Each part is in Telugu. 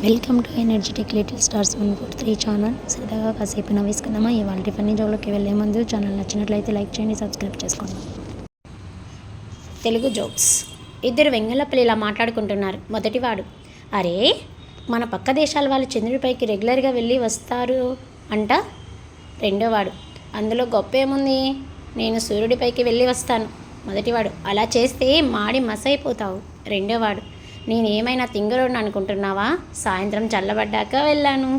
Welcome to energetic little stars 143 channel. సరదాగా కాసేపు నవ్వేసుకుందామా? ఇవాళ ఫన్నీ జోలోకి వెళ్ళే ముందు ఛానల్ నచ్చినట్లయితే లైక్ చేయండి, సబ్స్క్రైబ్ చేసుకోండి. తెలుగు జోక్స్. ఇద్దరు వెంగళప్పలు ఇలా మాట్లాడుకుంటున్నారు. మొదటివాడు, అరే మన పక్క దేశాల వాళ్ళు చంద్రుడిపైకి రెగ్యులర్గా వెళ్ళి వస్తారు అంట. రెండోవాడు, అందులో గొప్ప ఏముంది, నేను సూర్యుడిపైకి వెళ్ళి వస్తాను. మొదటివాడు, అలా చేస్తే మాడి మసైపోతావు. రెండోవాడు, నేను ఏమైనా తింగరోడ్ని అనుకుంటున్నావా, సాయంత్రం చల్లబడ్డాక వెళ్ళాను.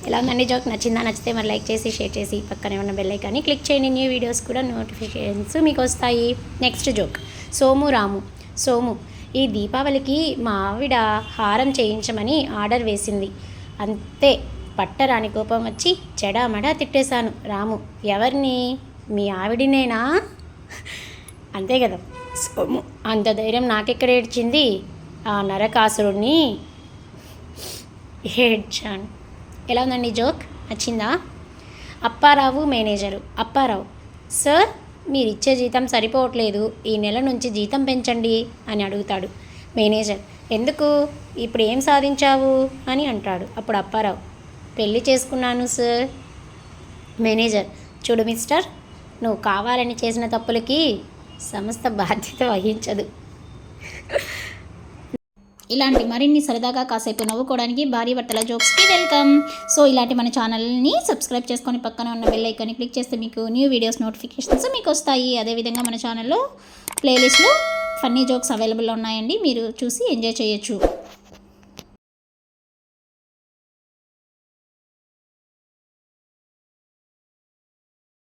ఎలా ఉందండి జోక్? నచ్చిందా? నచ్చితే మరి లైక్ చేసి షేర్ చేసి పక్కనే ఉన్న బెల్ ఐకాన్ని క్లిక్ చేయండి. న్యూ వీడియోస్ కూడా నోటిఫికేషన్స్ మీకు వస్తాయి. Next joke. సోము, ఈ దీపావళికి మా ఆవిడ హారం చేయించమని ఆర్డర్ వేసింది. అంతే, పట్టరాని కోపం వచ్చి చెడామడా తిట్టేశాను. రాము, ఎవరిని? మీ ఆవిడినేనా? అంతే కదా. సోము, అంత ధైర్యం నాకెక్కడ ఏడ్చింది, ఆ నరకాసురుడిని ఏడ్చాను. ఎలా ఉందండి జోక్? నచ్చిందా? అప్పారావు మేనేజరు. అప్పారావు, సార్ మీరిచ్చే జీతం సరిపోవట్లేదు, ఈ నెల నుంచి జీతం పెంచండి అని అడుగుతాడు. మేనేజర్, ఎందుకు, ఇప్పుడు ఏం సాధించావు అని అంటాడు. అప్పుడు అప్పారావు, పెళ్ళి చేసుకున్నాను సార్. మేనేజర్, చూడు మిస్టర్, నువ్వు కావాలని చేసిన తప్పులకి సంస్థ బాధ్యత వహించదు. ఇలాంటి మరిన్ని సరదాగా కాసేపు నవ్వుకోవడానికి భారీ బట్టల జోక్స్కి వెల్కమ్. సో ఇలాంటి మన ఛానల్ని సబ్స్క్రైబ్ చేసుకొని పక్కన ఉన్న బెల్ ఐకాన్ని క్లిక్ చేస్తే మీకు న్యూ వీడియోస్ నోటిఫికేషన్స్ మీకు వస్తాయి. అదేవిధంగా మన ఛానల్లో ప్లేలిస్ట్లో ఫన్నీ జోక్స్ అవైలబుల్లో ఉన్నాయండి, మీరు చూసి ఎంజాయ్ చేయొచ్చు.